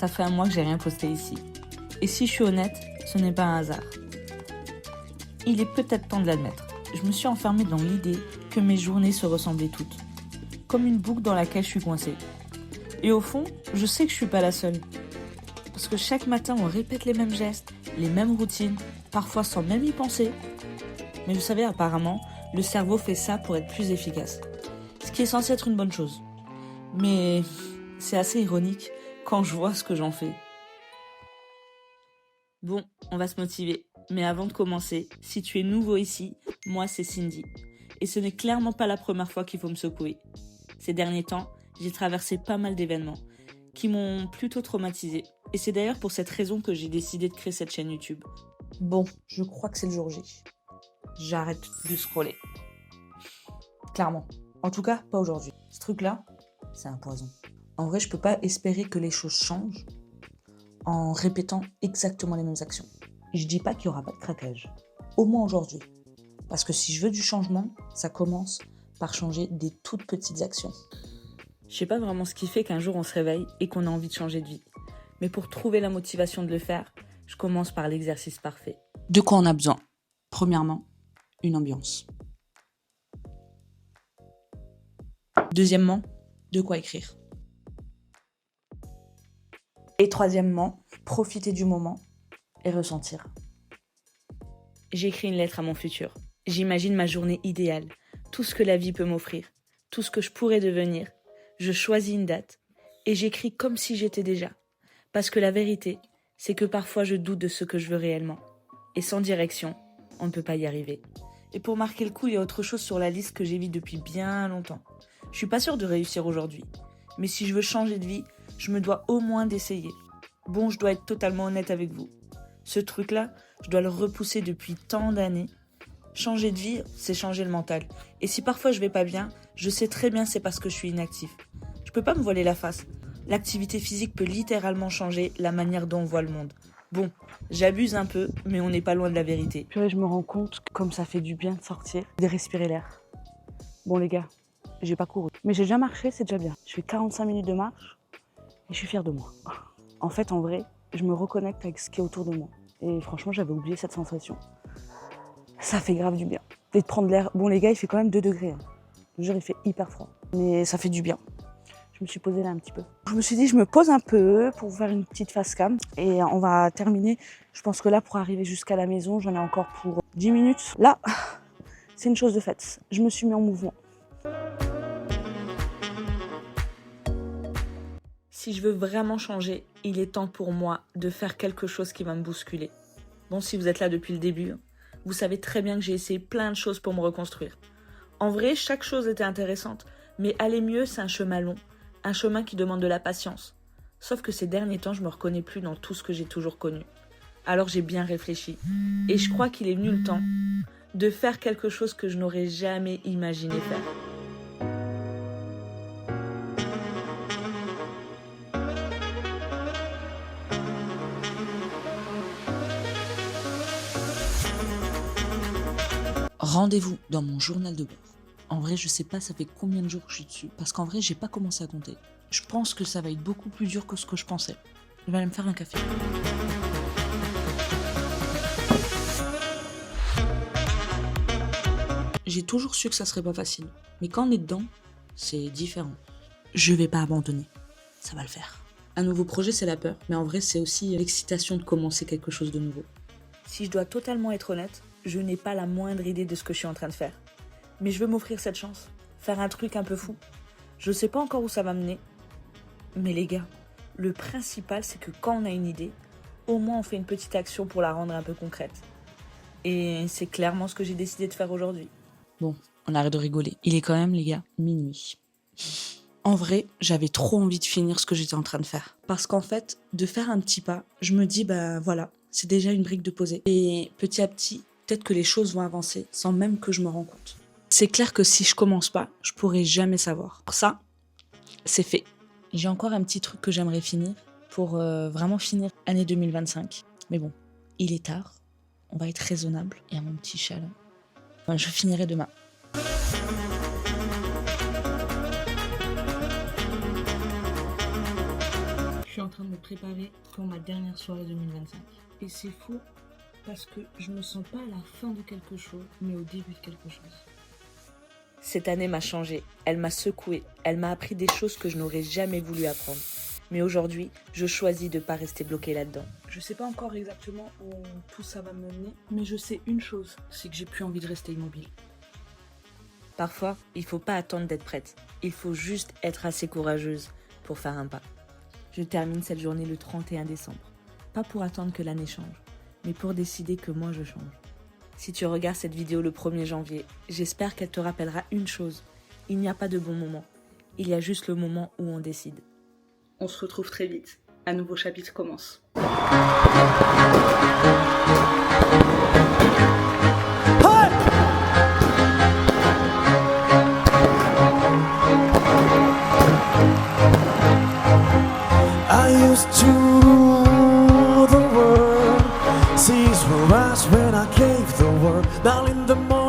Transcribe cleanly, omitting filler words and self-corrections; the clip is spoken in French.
ça fait un mois que j'ai rien posté ici. Et si je suis honnête, ce n'est pas un hasard. Il est peut-être temps de l'admettre. Je me suis enfermée dans l'idée que mes journées se ressemblaient toutes. Comme une boucle dans laquelle je suis coincée. Et au fond, je sais que je suis pas la seule. Parce que chaque matin, on répète les mêmes gestes, les mêmes routines, parfois sans même y penser. Mais vous savez, apparemment, le cerveau fait ça pour être plus efficace. Ce qui est censé être une bonne chose. Mais c'est assez ironique quand je vois ce que j'en fais. Bon, on va se motiver. Mais avant de commencer, si tu es nouveau ici, moi c'est Cindy. Et ce n'est clairement pas la première fois qu'il faut me secouer. Ces derniers temps, j'ai traversé pas mal d'événements qui m'ont plutôt traumatisée. Et c'est d'ailleurs pour cette raison que j'ai décidé de créer cette chaîne YouTube. Bon, je crois que c'est le jour J. J'arrête de scroller. Clairement. En tout cas, pas aujourd'hui. Ce truc-là, c'est un poison. En vrai, je peux pas espérer que les choses changent en répétant exactement les mêmes actions. Je dis pas qu'il y aura pas de craquage. Au moins aujourd'hui. Parce que si je veux du changement, ça commence par changer des toutes petites actions. Je sais pas vraiment ce qui fait qu'un jour on se réveille et qu'on a envie de changer de vie. Mais pour trouver la motivation de le faire, je commence par l'exercice parfait. De quoi on a besoin? Premièrement, une ambiance. Deuxièmement, de quoi écrire. Et troisièmement, profiter du moment et ressentir. J'écris une lettre à mon futur. J'imagine ma journée idéale, tout ce que la vie peut m'offrir, tout ce que je pourrais devenir. Je choisis une date et j'écris comme si j'étais déjà. Parce que la vérité, c'est que parfois je doute de ce que je veux réellement. Et sans direction, on ne peut pas y arriver. Et pour marquer le coup, il y a autre chose sur la liste que j'évite depuis bien longtemps. Je suis pas sûre de réussir aujourd'hui. Mais si je veux changer de vie, je me dois au moins d'essayer. Bon, je dois être totalement honnête avec vous. Ce truc-là, je dois le repousser depuis tant d'années. Changer de vie, c'est changer le mental. Et si parfois je vais pas bien, je sais très bien c'est parce que je suis inactif. Je peux pas me voiler la face. L'activité physique peut littéralement changer la manière dont on voit le monde. Bon, j'abuse un peu, mais on n'est pas loin de la vérité. Purée, je me rends compte comme ça fait du bien de sortir, de respirer l'air. Bon les gars, j'ai pas couru, mais j'ai déjà marché, c'est déjà bien. Je fais 45 minutes de marche et je suis fière de moi. En fait, en vrai, je me reconnecte avec ce qui est autour de moi. Et franchement, j'avais oublié cette sensation. Ça fait grave du bien. Et de prendre l'air. Bon les gars, il fait quand même 2 degrés. Le jour, il fait hyper froid. Mais ça fait du bien. Je me suis posée là un petit peu. Je me suis dit, je me pose un peu pour faire une petite face cam. Et on va terminer. Je pense que là, pour arriver jusqu'à la maison, j'en ai encore pour 10 minutes. Là, c'est une chose de faite. Je me suis mis en mouvement. Si je veux vraiment changer, il est temps pour moi de faire quelque chose qui va me bousculer. Bon, si vous êtes là depuis le début, vous savez très bien que j'ai essayé plein de choses pour me reconstruire. En vrai, chaque chose était intéressante, mais aller mieux, c'est un chemin long, un chemin qui demande de la patience. Sauf que ces derniers temps, je me reconnais plus dans tout ce que j'ai toujours connu. Alors j'ai bien réfléchi, et je crois qu'il est venu le temps de faire quelque chose que je n'aurais jamais imaginé faire. Rendez-vous dans mon journal de bord. En vrai, je sais pas ça fait combien de jours que je suis dessus, parce qu'en vrai, j'ai pas commencé à compter. Je pense que ça va être beaucoup plus dur que ce que je pensais. Je vais aller me faire un café. J'ai toujours su que ça serait pas facile, mais quand on est dedans, c'est différent. Je vais pas abandonner, ça va le faire. Un nouveau projet, c'est la peur, mais en vrai, c'est aussi l'excitation de commencer quelque chose de nouveau. Si je dois totalement être honnête, je n'ai pas la moindre idée de ce que je suis en train de faire. Mais je veux m'offrir cette chance, faire un truc un peu fou. Je sais pas encore où ça va mener, mais les gars, le principal, c'est que quand on a une idée, au moins on fait une petite action pour la rendre un peu concrète. Et c'est clairement ce que j'ai décidé de faire aujourd'hui. Bon, on arrête de rigoler. Il est quand même, les gars, minuit. En vrai, j'avais trop envie de finir ce que j'étais en train de faire. Parce qu'en fait, de faire un petit pas, je me dis, voilà, c'est déjà une brique de poser. Et petit à petit, peut-être que les choses vont avancer sans même que je me rende compte. C'est clair que si je commence pas, je pourrai jamais savoir. Pour ça, c'est fait. J'ai encore un petit truc que j'aimerais finir pour vraiment finir année 2025. Mais bon, il est tard. On va être raisonnable. Et à mon petit chat là. Enfin, je finirai demain. Je suis en train de me préparer pour ma dernière soirée 2025. Et c'est fou parce que je me sens pas à la fin de quelque chose, mais au début de quelque chose. Cette année m'a changé, elle m'a secouée, elle m'a appris des choses que je n'aurais jamais voulu apprendre. Mais aujourd'hui, je choisis de ne pas rester bloquée là-dedans. Je sais pas encore exactement où tout ça va me mener, mais je sais une chose, c'est que j'ai plus envie de rester immobile. Parfois, il faut pas attendre d'être prête. Il faut juste être assez courageuse pour faire un pas. Je termine cette journée le 31 décembre. Pas pour attendre que l'année change, mais pour décider que moi je change. Si tu regardes cette vidéo le 1er janvier, j'espère qu'elle te rappellera une chose. Il n'y a pas de bon moment. Il y a juste le moment où on décide. On se retrouve très vite. Un nouveau chapitre commence. I used to rule the world. Seas were us when I gave the word. Now in the morning